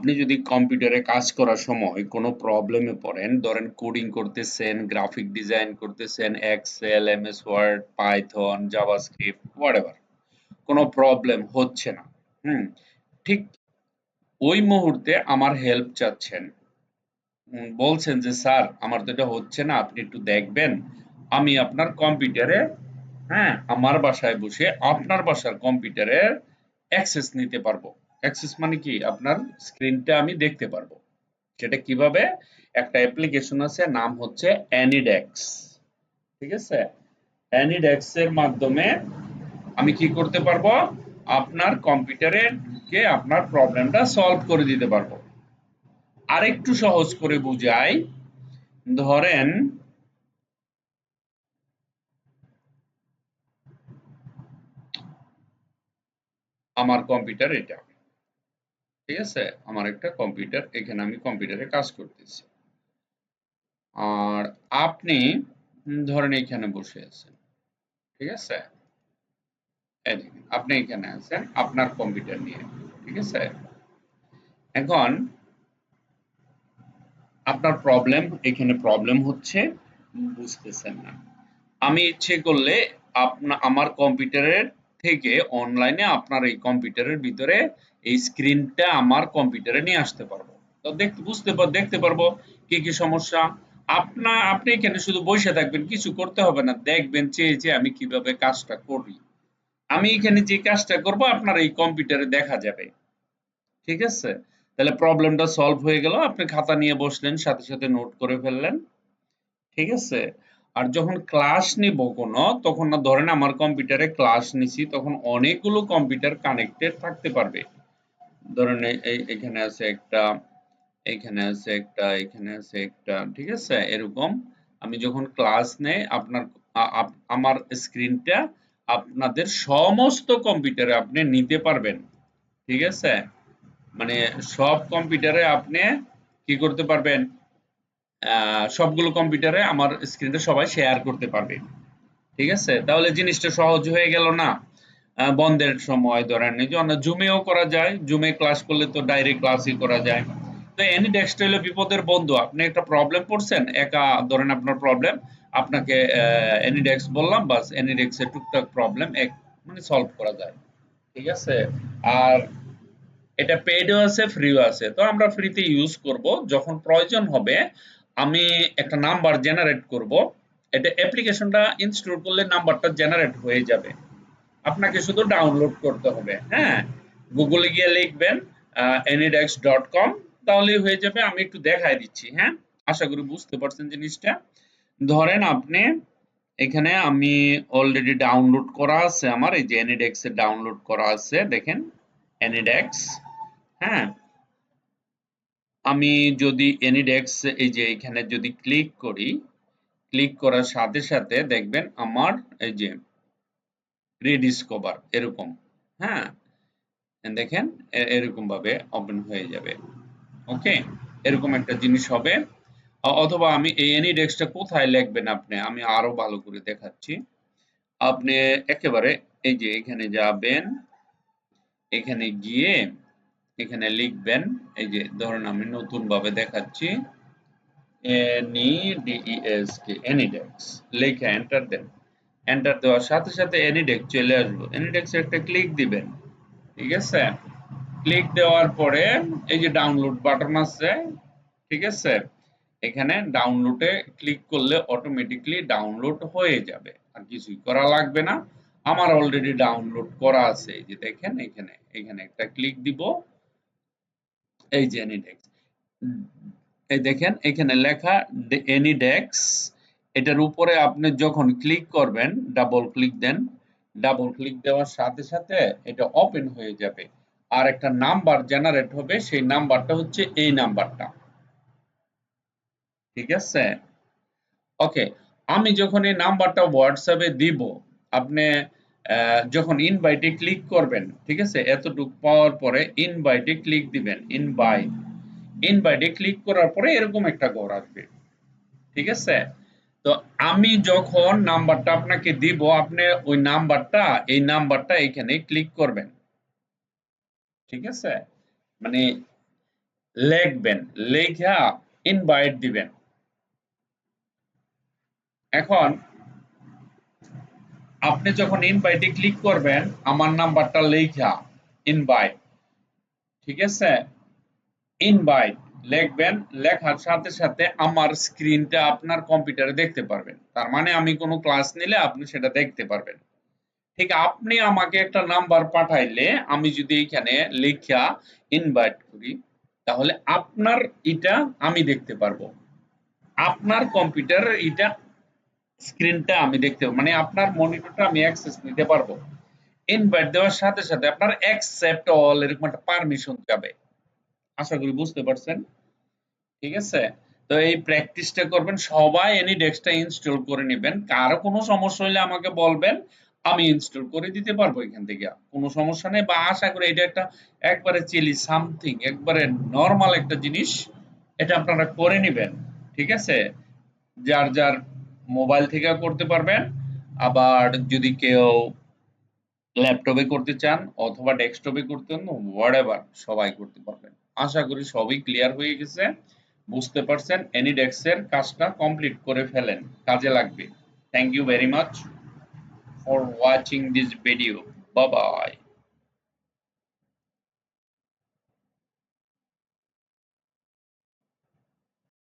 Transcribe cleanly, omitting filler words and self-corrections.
আপনি যদি কম্পিউটারে কাজ করার সময় কোনো প্রবলেমে পড়েন, ধরেন কোডিং করতেছেন, গ্রাফিক ডিজাইন করতেছেন, Excel, MS Word, Python, JavaScript, whatever, কোনো প্রবলেম হচ্ছে না। হুম, ঠিক ওই মুহূর্তে আমার হেল্প চাচ্ছেন, বলছেন যে স্যার আমার তো এটা হচ্ছে না, আপনি একটু দেখবেন। আমি আপনার কম্পিউটারে, হ্যাঁ, আমার বাসায় বসে আপনার বাসার কম্পিউটারের অ্যাক্সেস নিতে পারবো। অ্যাক্সেস মানে কি, আপনার স্ক্রিনটা আমি দেখতে পারবো। সেটা কিভাবে? একটা অ্যাপ্লিকেশন আছে, নাম হচ্ছে অ্যানিডেক্স। ঠিক আছে? অ্যানিডেক্স এর মাধ্যমে আমি কি করতে পারবো? আপনার কম্পিউটারে ঢুকে আপনার প্রবলেমটা সলভ করে দিতে পারবো। আরেকটু সহজ করে বুঝাই, ধরেন আমার কম্পিউটার এটা, ঠিক আছে, আমার একটা কম্পিউটার, এখানে আমি কম্পিউটারে কাজ করতেছি। আর আপনি ধরেন এখানে বসে আছেন, ঠিক আছে, এই দেখেন, আপনি এখানে আছেন আপনার কম্পিউটার নিয়ে, ঠিক আছে। এখন আপনার প্রবলেম, এখানে প্রবলেম হচ্ছে, বুঝতেছেন না। আমি ইচ্ছে করলে আমার কম্পিউটারের থেকে অনলাইনে আপনার এই কম্পিউটারের ভিতরে এই স্ক্রিনটা আমার কম্পিউটারে নিয়ে আসতে পারবো। তো দেখতে পারবো কি কি সমস্যা। আপনি এখানে শুধু বসে থাকবেন, কিছু করতে হবে না, দেখবেন চেয়ে যে আমি কিভাবে কাজটা করি। আমি এখানে যে কাজটা করব আপনার এই কম্পিউটারে দেখা যাবে। ঠিক আছে? তাহলে প্রবলেমটা সলভ হয়ে গেল। আপনি খাতা নিয়ে বসলেন, সাথে সাথে নোট করে ফেললেন। ঠিক আছে? আর যখন ক্লাস নিব কোনো, তখন না, ধরেন আমার কম্পিউটারে ক্লাস নিছি, তখন অনেকগুলো কম্পিউটার কানেক্টেড থাকতে পারবে। ধরেন এখানে আছে একটা, এখানে আছে একটা, এখানে আছে একটা, ঠিক আছে? এরকম আমি যখন ক্লাস নেই, আমার স্ক্রিনটা আপনাদের সমস্ত কম্পিউটারে আপনি নিতে পারবেন। ঠিক আছে? মানে সব কম্পিউটারে আপনি কি করতে পারবেন? সবগুলো কম্পিউটারে আমার স্ক্রিনটা সবাই শেয়ার করতে পারবে। ঠিক আছে? তাহলে জিনিসটা সহজ হয়ে গেল না? বন্ধের সময় ধরেন এই যে জুমেও করা যায়, জুমে ক্লাস করলে তো ডাইরেক্ট ক্লাসই করা যায়। তো এনিডেস্ক হলো বিপদের বন্ধু। আপনি একটা প্রবলেম পড়ছেন, একা ধরেন আপনার প্রবলেম, আপনাকে এনিডেক্স বললাম, বাস এনিডেক্স এর টুকটাক প্রবলেম মানে সলভ করা যায়। ঠিক আছে? আর এটা পেইডও আছে, ফ্রিও আছে। তো আমরা ফ্রিতে ইউজ করব, যখন প্রয়োজন হবে আমি একটা নাম্বার জেনারেট করব। এটা অ্যাপ্লিকেশনটা ইনস্টল করলে নাম্বারটা জেনারেট হয়ে যাবে, আপনাকে শুধু ডাউনলোড করতে হবে। হ্যাঁ, গুগলে গিয়ে লিখবেন anydex.com, তাহলেই হয়ে যাবে। আমি একটু দেখাই দিচ্ছি। হ্যাঁ, আশা করি বুঝতে পারছেন জিনিসটা। ধরেন আপনি এখানে, আমি অলরেডি ডাউনলোড করা আছে, আমার এই যে anydex এ ডাউনলোড করা আছে, দেখেন anydex। হ্যাঁ, আমি যদি এনিডেক্স, এই যে এখানে যদি ক্লিক করি, ক্লিক করার সাথে সাথে দেখবেন আমার এই যে রিডিসকভার এরকম, হ্যাঁ, দেখেন এরকম ভাবে ওপেন হয়ে যাবে। ওকে, এরকম একটা জিনিস হবে। অথবা আমি এই এনিডেক্সটা কোথায় লিখবেন আপনি, আমি আরো ভালো করে দেখাচ্ছি। আপনি একেবারে এই যে এখানে যাবেন, এখানে গিয়ে এখানে লিখবেন, এই যে ধরুন আমি নতুন ভাবে দেখাচ্ছি, এনইডিইএসকে, এনিডেক্স লিখে এন্টার দেন। এন্টার দেওয়ার সাথে সাথে এনিডেক্স চলে আসবে। এনিডেক্সে একটা ক্লিক দিবেন। ঠিক আছে? ক্লিক দেওয়ার পরে এই যে ডাউনলোড বাটন আছে, ঠিক আছে, এখানে ডাউনলোডে ক্লিক করলে অটোমেটিকলি ডাউনলোড হয়ে যাবে, আর কিছুই করা লাগবে না। আমার অলরেডি ডাউনলোড করা আছে, এই যে দেখেন এখানে, এখানে একটা ক্লিক দিব, এই যে এনিডেক্স, এই দেখেন এখানে লেখা এনিডেক্স। এটার উপরে আপনি যখন ক্লিক করবেন, ডাবল ক্লিক দেন, ডাবল ক্লিক দেওয়ার সাথে সাথে এটা ওপেন হয়ে যাবে, আর একটা নাম্বার জেনারেট হবে, সেই নাম্বারটা হচ্ছে এই নাম্বারটা। ঠিক আছে? ওকে, আমি যখন এই নাম্বারটা হোয়াটসঅ্যাপে দিব, আপনি যখন ইনভাইটে ক্লিক করবেন, ঠিক আছে, এতটুকু পাওয়ার পরে ইনভাইটে ক্লিক দিবেন, ইনভাইট, ইনভাইটে ক্লিক করার পরে এরকম একটা ঘর আসবে। ঠিক আছে? তো আমি যখন নাম্বারটা আপনাকে দিব, আপনি ওই নাম্বারটা, এই নাম্বারটা এখানে ক্লিক করবেন। ঠিক আছে? মানে লিখবেন, লেখা ইনভাইট দিবেন। এখন আপনি যখন ইনভাইটে ক্লিক করবেন আমার নাম্বারটা লেখা ইনভাইট, ঠিক আছে, ইনভাইট লিখবেন, লেখার সাথে সাথে আমার স্ক্রিনটা আপনার কম্পিউটারে দেখতে পারবেন, তার মানে আমি কোনো ক্লাস নিলে আপনি সেটা দেখতে পারবেন। ঠিক আপনি আমাকে একটা নাম্বার পাঠাইলে আমি যদি এখানে লেখা ইনভাইট করি তাহলে আপনার এটা আমি দেখতে পারবো, আপনার কম্পিউটারের এটা স্ক্রিনটা আমি দেখতে পারবো, মানে আপনার মনিটরটা আমি অ্যাক্সেস নিতে পারবো। ইনভাইট দেওয়ার সাথে সাথে আপনার অ্যাকসেপ্ট অল এরকম একটা পারমিশন যাবে। আশা করি বুঝতে পারছেন, ঠিক আছে। তো এই প্র্যাকটিসটা করবেন সবাই, এনিডেস্কটা ইনস্টল করে নেবেন, কারো কোনো সমস্যা হলে আমাকে বলবেন, আমি ইনস্টল করে দিতে পারবো এখান থেকে, কোনো সমস্যা নেই। বা আশা করি এটা একটা একবারে চিলি সামথিং, একবারে নরমাল একটা জিনিস, এটা আপনারা করে নেবেন, ঠিক আছে। যার যার মোবাইল থেকে করতে পারবেন, আবার যদি কেউ ল্যাপটপে করতে চান অথবা ডেস্কটপে করতে চান, হোয়াটএভার সবাই করতে পারবেন। আশা করি সবই ক্লিয়ার হয়ে গেছে, বুঝতে পারছেন। এনিডেস্কের কাজটা কমপ্লিট করে ফেলেন, কাজে লাগবে। Thank you very much for watching this video. Bye by.